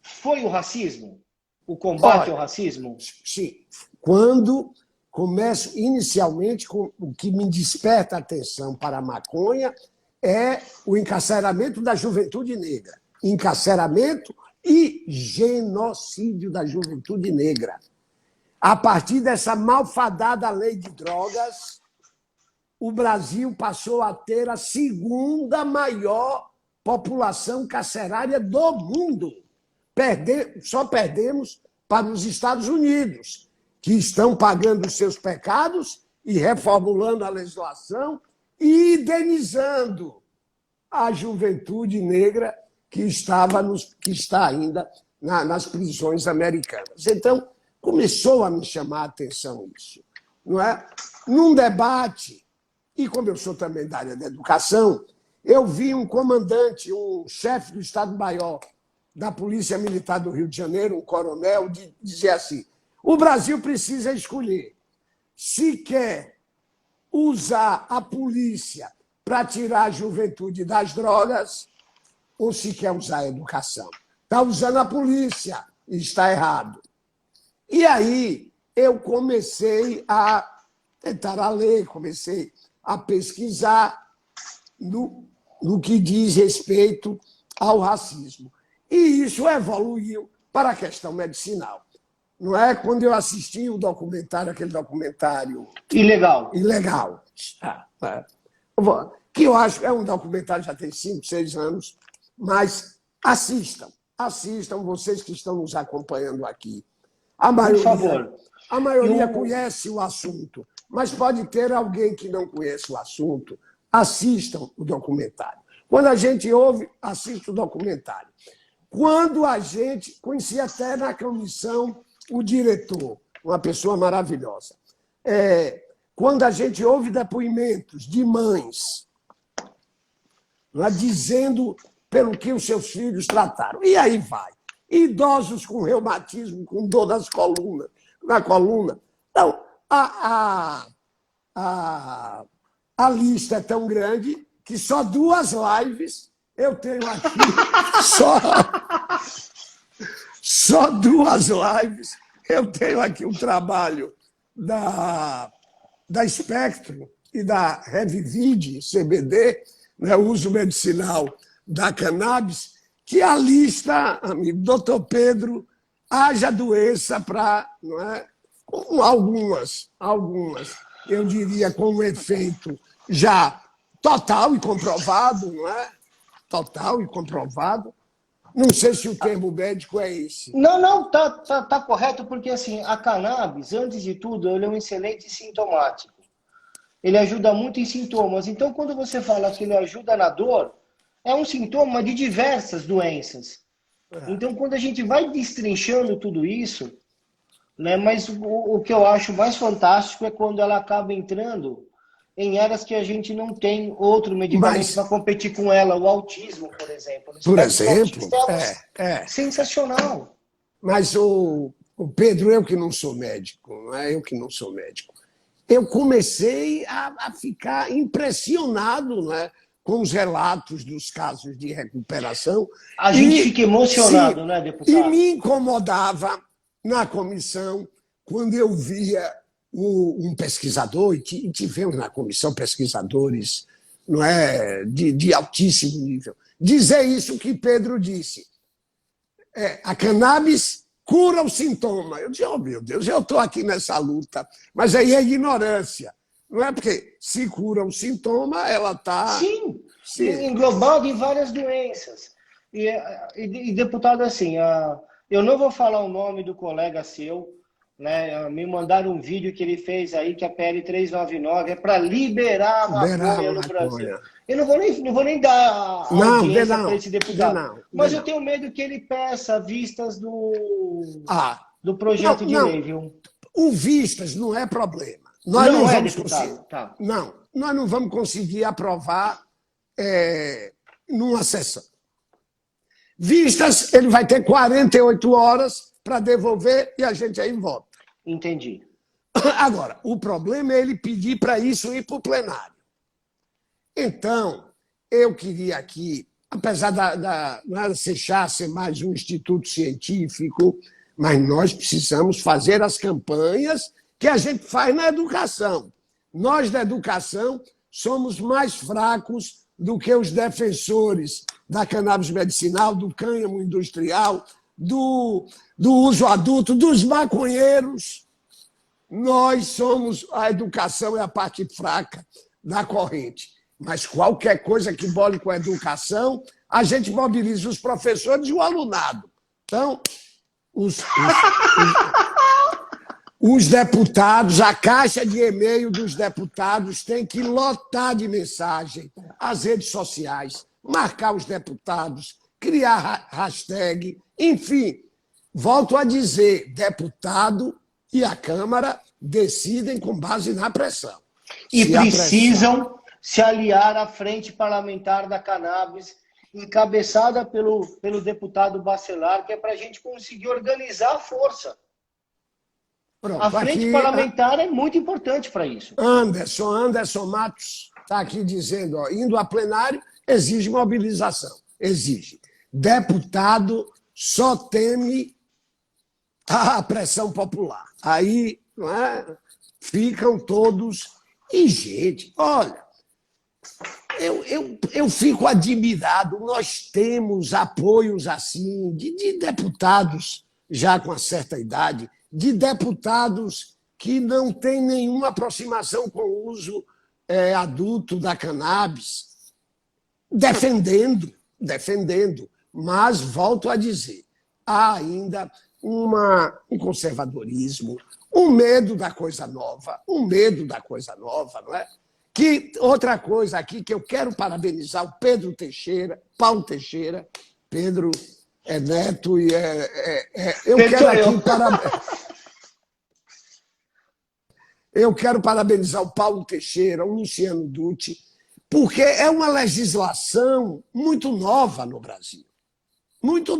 Foi o racismo? O combate ao racismo? Sim. Quando começo, inicialmente, com o que me desperta a atenção para a maconha é o encarceramento da juventude negra. Encarceramento e genocídio da juventude negra. a partir dessa malfadada lei de drogas, o Brasil passou a ter a segunda maior população carcerária do mundo. Só perdemos para os Estados Unidos, que estão pagando os seus pecados e reformulando a legislação e indenizando a juventude negra que está ainda nas prisões americanas. Então, começou a me chamar a atenção isso. Não é? Num debate, e como eu sou também da área da educação, eu vi um comandante, um chefe do Estado-Maior da Polícia Militar do Rio de Janeiro, um coronel, dizer assim: o Brasil precisa escolher se quer usar a polícia para tirar a juventude das drogas ou se quer usar a educação. Está usando a polícia e está errado. E aí eu comecei a tentar a ler, comecei a pesquisar no que diz respeito ao racismo. E isso evoluiu para a questão medicinal. Não é? Quando eu assisti o documentário, aquele documentário... Ilegal. Ilegal. Que eu acho que é um documentário, já tem 5, 6 anos, mas assistam, vocês que estão nos acompanhando aqui. Por favor. A maioria conhece o assunto, mas pode ter alguém que não conhece o assunto. Assistam o documentário. Quando a gente ouve, assista o documentário. Quando a gente... Conheci até na comissão o diretor, uma pessoa maravilhosa. Quando a gente ouve depoimentos de mães lá, dizendo pelo que os seus filhos trataram. E aí vai. Idosos com reumatismo, com dor na coluna. Então, a lista é tão grande que só 2 lives eu tenho aqui. Só 2 lives eu tenho aqui um trabalho da Espectro e da Revivide CBD, né, uso medicinal da cannabis, que a lista, amigo, doutor Pedro, haja doença para, não é, com algumas, eu diria, com um efeito já total e comprovado, não é? Total e comprovado. Não sei se o termo médico é esse. Não, tá correto, porque assim, a cannabis, antes de tudo, ele é um excelente sintomático. Ele ajuda muito em sintomas. Então, quando você fala que ele ajuda na dor, é um sintoma de diversas doenças. Então, quando a gente vai destrinchando tudo isso, né, mas o que eu acho mais fantástico é quando ela acaba entrando em áreas que a gente não tem outro medicamento para competir com ela, o autismo, por exemplo. Por exemplo, sensacional. Mas, o Pedro, eu que não sou médico, não é? Eu que não sou médico, eu comecei a ficar impressionado, né, com os relatos dos casos de recuperação. A gente fica emocionado, né, deputado? E me incomodava na comissão quando eu via um pesquisador, e tivemos na comissão pesquisadores, não é, de altíssimo nível, dizer isso que Pedro disse. A cannabis cura o sintoma. Eu disse, oh, meu Deus, eu estou aqui nessa luta. Mas aí é ignorância. Não é porque se cura o sintoma, ela está... Sim, englobado em várias doenças. E deputado, assim, eu não vou falar o nome do colega seu, né? Me mandaram um vídeo que ele fez aí, que a PL 399 é para liberar a maconha no Brasil. Eu não vou nem dar audiência para esse deputado. Mas eu tenho medo que ele peça vistas do projeto de lei, viu? O vistas não é problema. Nós não vamos conseguir. Tá. Não, nós não vamos conseguir aprovar numa sessão. Vistas, ele vai ter 48 horas para devolver e a gente aí vota. Entendi. Agora, o problema é ele pedir para isso ir para o plenário. Então, eu queria aqui, apesar da SECHA ser mais um instituto científico, mas nós precisamos fazer as campanhas que a gente faz na educação. Nós, da educação, somos mais fracos do que os defensores da cannabis medicinal, do cânhamo industrial, do uso adulto, dos maconheiros. nós somos... A educação é a parte fraca da corrente. Mas qualquer coisa que bole com a educação, a gente mobiliza os professores e o alunado. Então, os deputados, a caixa de e-mail dos deputados tem que lotar de mensagem as redes sociais, marcar os deputados, criar hashtag, enfim. Volto a dizer, deputado e a Câmara decidem com base na pressão. E precisam se aliar à Frente Parlamentar da Cannabis, encabeçada pelo deputado Bacelar, que é para a gente conseguir organizar a força. Pronto, a Frente aqui, Parlamentar é muito importante para isso. Anderson Matos está aqui dizendo, ó, indo a plenário, exige mobilização. Exige. Deputado só teme a pressão popular. Aí, não é, ficam todos... E, gente, olha, eu fico admirado. Nós temos apoios assim de deputados já com uma certa idade, de deputados que não têm nenhuma aproximação com o uso adulto da cannabis, defendendo. Mas, volto a dizer, há ainda um conservadorismo, um medo da coisa nova, não é? Que outra coisa aqui que eu quero parabenizar o Paulo Teixeira. Pedro é neto e eu quero parabenizar o Paulo Teixeira, o Luciano Dutti, porque é uma legislação muito nova no Brasil. Muito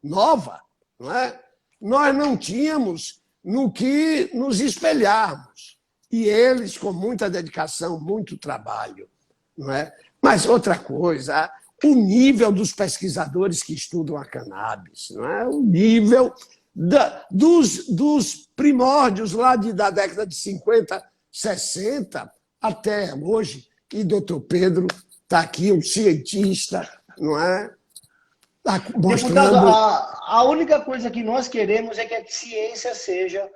nova, não é? Nós não tínhamos no que nos espelharmos. E eles, com muita dedicação, muito trabalho. Não é? Mas outra coisa, o nível dos pesquisadores que estudam a cannabis, não é? O nível dos primórdios lá da década de 50, 60 até hoje. E doutor Pedro está aqui, um cientista, não é? Tá mostrando... Deputado, a única coisa que nós queremos é que a ciência seja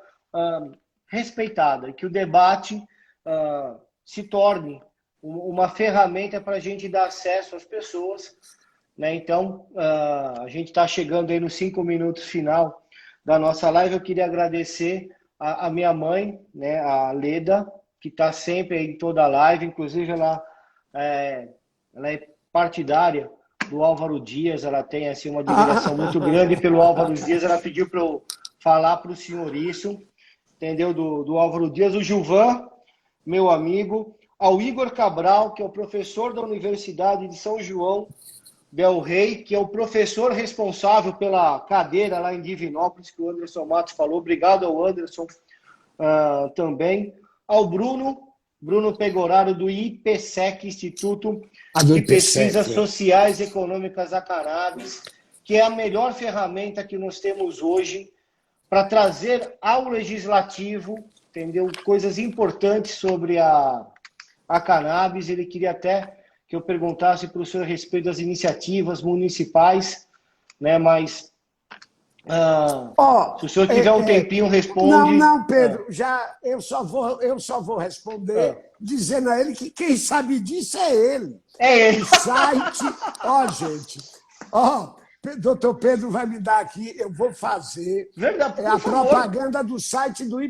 respeitada, que o debate se torne uma ferramenta para a gente dar acesso às pessoas, né? Então, a gente está chegando aí nos 5 minutos final da nossa live. Eu queria agradecer a minha mãe, né, a Leda, que está sempre em toda a live, inclusive ela é partidária do Álvaro Dias, ela tem assim, uma admiração muito grande pelo Álvaro Dias, ela pediu para eu falar para o senhor isso, entendeu? Do Álvaro Dias, o Gilvan, meu amigo, ao Igor Cabral, que é o professor da Universidade de São João del Rei, que é o professor responsável pela cadeira lá em Divinópolis, que o Anderson Matos falou. Obrigado ao Anderson também. Ao Bruno Pegoraro, do IPSEC, Instituto de Pesquisas Sociais e Econômicas da Cannabis, que é a melhor ferramenta que nós temos hoje para trazer ao legislativo, entendeu, coisas importantes sobre a cannabis. Ele queria até que eu perguntasse para o senhor a respeito das iniciativas municipais, né? Mas se o senhor tiver um tempinho, responde. Não, Pedro, eu só vou responder dizendo a ele que quem sabe disso é ele. É ele. O site, gente, doutor Pedro vai me dar aqui, eu vou fazer a propaganda do site do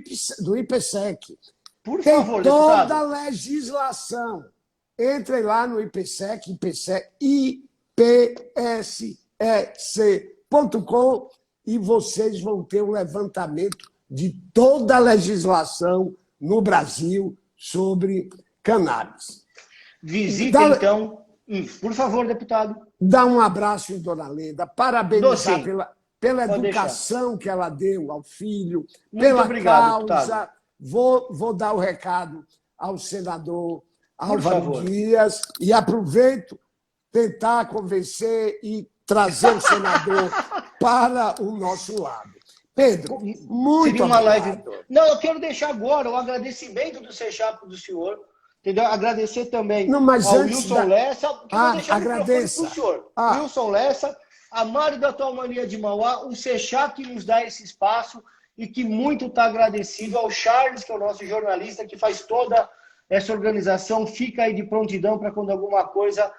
IPSEC. Por favor, tem toda deputado. A legislação. Entrem lá no IPSEC, ipsec.com, e vocês vão ter um levantamento de toda a legislação no Brasil sobre cannabis. Visite, então. Por favor, deputado. Dá um abraço em Dona Leda, parabenizar pela educação que ela deu ao filho, muito pela obrigado, causa. Vou dar o recado ao senador Álvaro Dias e aproveito tentar convencer e trazer o senador para o nosso lado. Pedro, muito obrigado. Não, eu quero deixar agora o agradecimento do Seixapo do senhor, entendeu? Agradecer também ao Wilson Lessa. Agradeça. Para o senhor. Wilson Lessa, a Mário da Tua Mania de Mauá, o Seixapo que nos dá esse espaço e que muito está agradecido ao Charles, que é o nosso jornalista, que faz toda essa organização, fica aí de prontidão para quando alguma coisa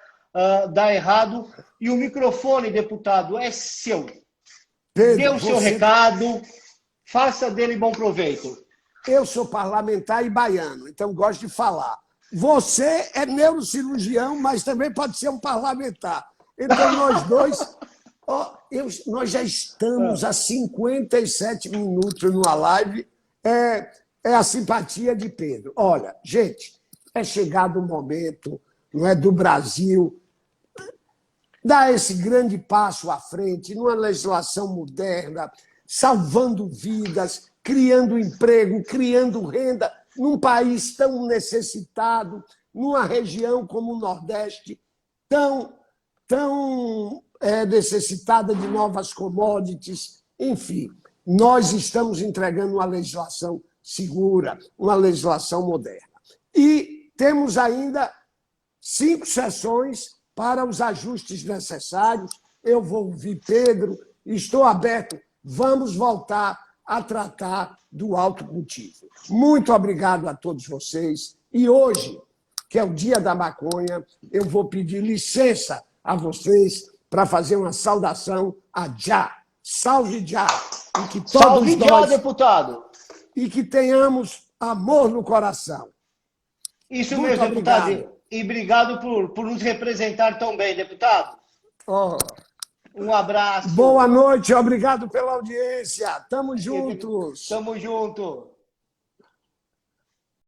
dá errado. E o microfone, deputado, é seu. Pedro, Dê o seu recado, faça dele bom proveito. Eu sou parlamentar e baiano, então gosto de falar. Você é neurocirurgião, mas também pode ser um parlamentar. Então, nós dois, nós já estamos há 57 minutos numa live. É a simpatia de Pedro. Olha, gente, é chegado o momento, não é, do Brasil dar esse grande passo à frente numa legislação moderna, salvando vidas, criando emprego, criando renda num país tão necessitado, numa região como o Nordeste, tão necessitada de novas commodities. Enfim, nós estamos entregando uma legislação segura, uma legislação moderna. E temos ainda 5 sessões para os ajustes necessários. Eu vou ouvir Pedro, estou aberto. Vamos voltar a tratar do autocultivo. Muito obrigado a todos vocês. E hoje, que é o Dia da Maconha, eu vou pedir licença a vocês para fazer uma saudação a Já. Salve Já! E que todos Salve Já, nós, deputado! e que tenhamos amor no coração. Isso Muito mesmo, deputado. obrigado. E obrigado por nos representar tão bem, deputado. Oh. Um abraço. Boa noite, obrigado pela audiência. Tamo juntos. Tamo junto.